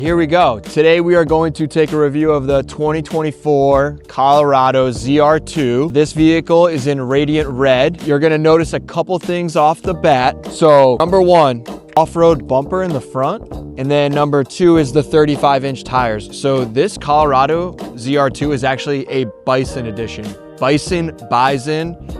Here we go. Today we are going to take a review of the 2024 Colorado ZR2. This vehicle is in radiant red. You're gonna notice a couple things off the bat. So number one, off-road bumper in the front. And then number two is the 35-inch tires. So this Colorado ZR2 is actually a Bison edition. Bison,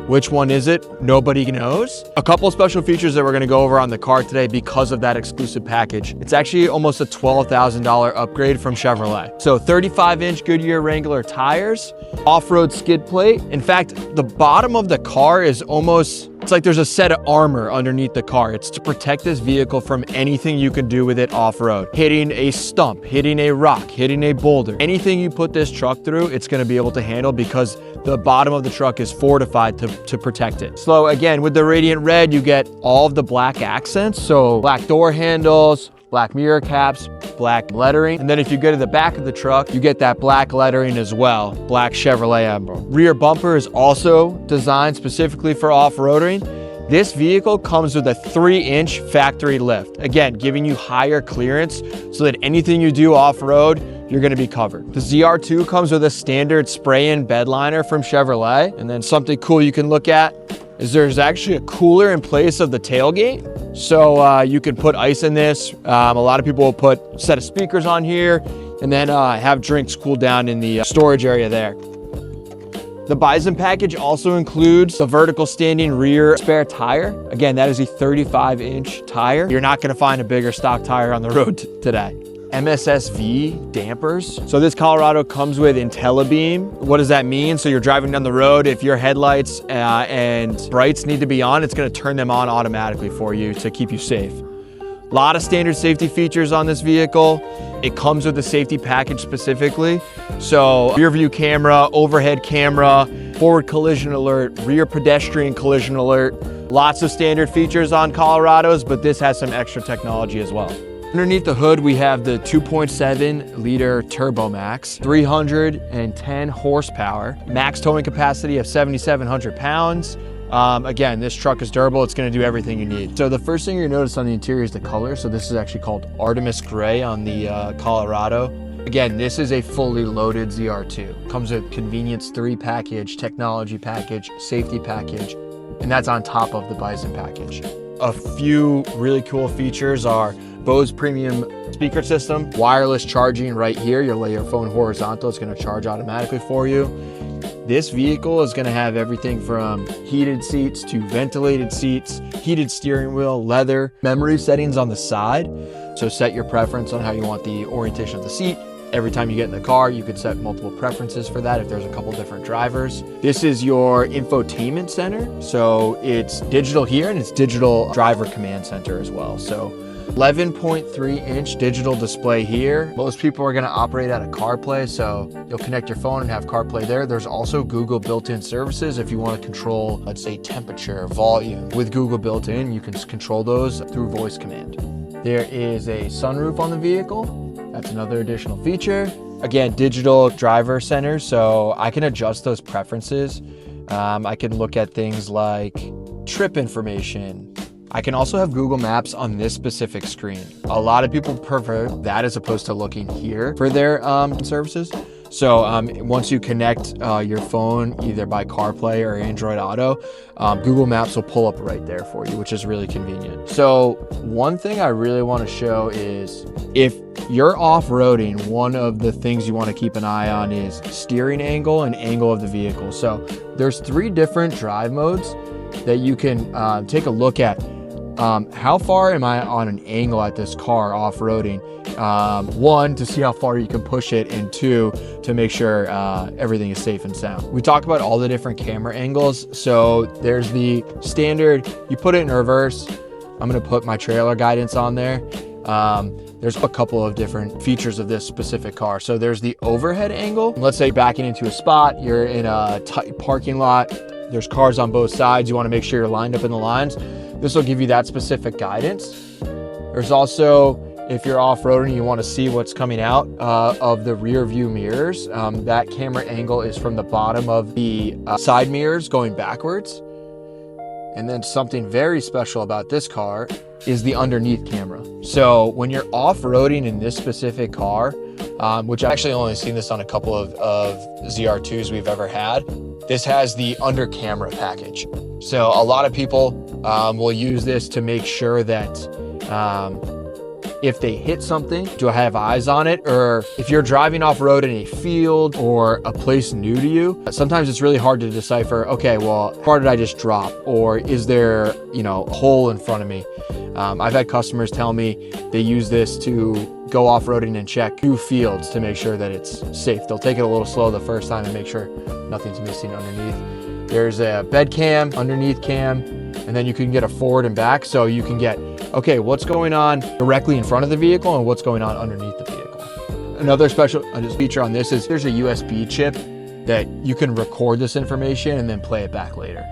which one is it? Nobody knows. A couple special features that we're gonna go over on the car today because of that exclusive package. It's actually almost a $12,000 upgrade from Chevrolet. So 35-inch Goodyear Wrangler tires, off-road skid plate. In fact, the bottom of the car is it's like there's a set of armor underneath the car. It's to protect this vehicle from anything you can do with it off-road. Hitting a stump, hitting a rock, hitting a boulder. Anything you put this truck through, it's gonna be able to handle because the bottom of the truck is fortified to protect it. So again, with the radiant red, you get all of the black accents. So black door handles, black mirror caps, black lettering. And then if you go to the back of the truck, you get that black lettering as well, black Chevrolet emblem. Rear bumper is also designed specifically for off-roading. This vehicle comes with a 3-inch factory lift. Again, giving you higher clearance so that anything you do off-road, you're gonna be covered. The ZR2 comes with a standard spray-in bed liner from Chevrolet. And then something cool you can look at is there's actually a cooler in place of the tailgate. So you can put ice in this. A lot of people will put a set of speakers on here and then have drinks cool down in the storage area there. The Bison package also includes a vertical standing rear spare tire. Again, that is a 35-inch tire. You're not gonna find a bigger stock tire on the road today. MSSV dampers. So this Colorado comes with IntelliBeam. What does that mean? So you're driving down the road, if your headlights and brights need to be on, it's gonna turn them on automatically for you to keep you safe. A lot of standard safety features on this vehicle. It comes with the safety package specifically. So rear view camera, overhead camera, forward collision alert, rear pedestrian collision alert. Lots of standard features on Colorados, but this has some extra technology as well. Underneath the hood, we have the 2.7 liter Turbo Max, 310 horsepower, max towing capacity of 7,700 pounds. Again, this truck is durable. It's going to do everything you need. So the first thing you're gonna notice on the interior is the color. So this is actually called Artemis Gray on the Colorado. Again, this is a fully loaded ZR2. Comes with convenience 3 package, technology package, safety package, and that's on top of the Bison package. A few really cool features are Bose premium speaker system, wireless charging right here. You'll lay your phone horizontal, it's gonna charge automatically for you. This vehicle is gonna have everything from heated seats to ventilated seats, heated steering wheel, leather, memory settings on the side. So set your preference on how you want the orientation of the seat. Every time you get in the car, you could set multiple preferences for that if there's a couple different drivers. This is your infotainment center. So it's digital here and it's digital driver command center as well. So 11.3-inch digital display here. Most people are gonna operate out of CarPlay, so you'll connect your phone and have CarPlay there. There's also Google built-in services if you wanna control, let's say, temperature, volume. With Google built-in, you can control those through voice command. There is a sunroof on the vehicle. That's another additional feature. Again, digital driver center, so I can adjust those preferences. I can look at things like trip information. I can also have Google Maps on this specific screen. A lot of people prefer that as opposed to looking here for their services. So once you connect your phone either by CarPlay or Android Auto, Google Maps will pull up right there for you, which is really convenient. So one thing I really want to show is if you're off-roading, one of the things you want to keep an eye on is steering angle and angle of the vehicle. So there's 3 different drive modes that you can take a look at. How far am I on an angle at this car off-roading? 1, to see how far you can push it, and 2, to make sure everything is safe and sound. We talk about all the different camera angles. So there's the standard, you put it in reverse. I'm gonna put my trailer guidance on there. There's a couple of different features of this specific car. So there's the overhead angle. Let's say backing into a spot, you're in a tight parking lot, there's cars on both sides, you wanna make sure you're lined up in the lines. This will give you that specific guidance. There's also, if you're off-roading, you want to see what's coming out of the rear view mirrors. That camera angle is from the bottom of the side mirrors going backwards. And then something very special about this car is the underneath camera. So when you're off-roading in this specific car, which I've actually only seen this on a couple of ZR2s we've ever had, this has the under camera package. So a lot of people will use this to make sure that if they hit something, do I have eyes on it? Or if you're driving off-road in a field or a place new to you, sometimes it's really hard to decipher, okay, well, how far did I just drop? Or is there, a hole in front of me? I've had customers tell me they use this to go off-roading and check new fields to make sure that it's safe. They'll take it a little slow the first time and make sure nothing's missing underneath. There's a bed cam, underneath cam, and then you can get a forward and back, so you can get, okay, what's going on directly in front of the vehicle and what's going on underneath the vehicle. Another special feature on this is there's a USB chip that you can record this information and then play it back later.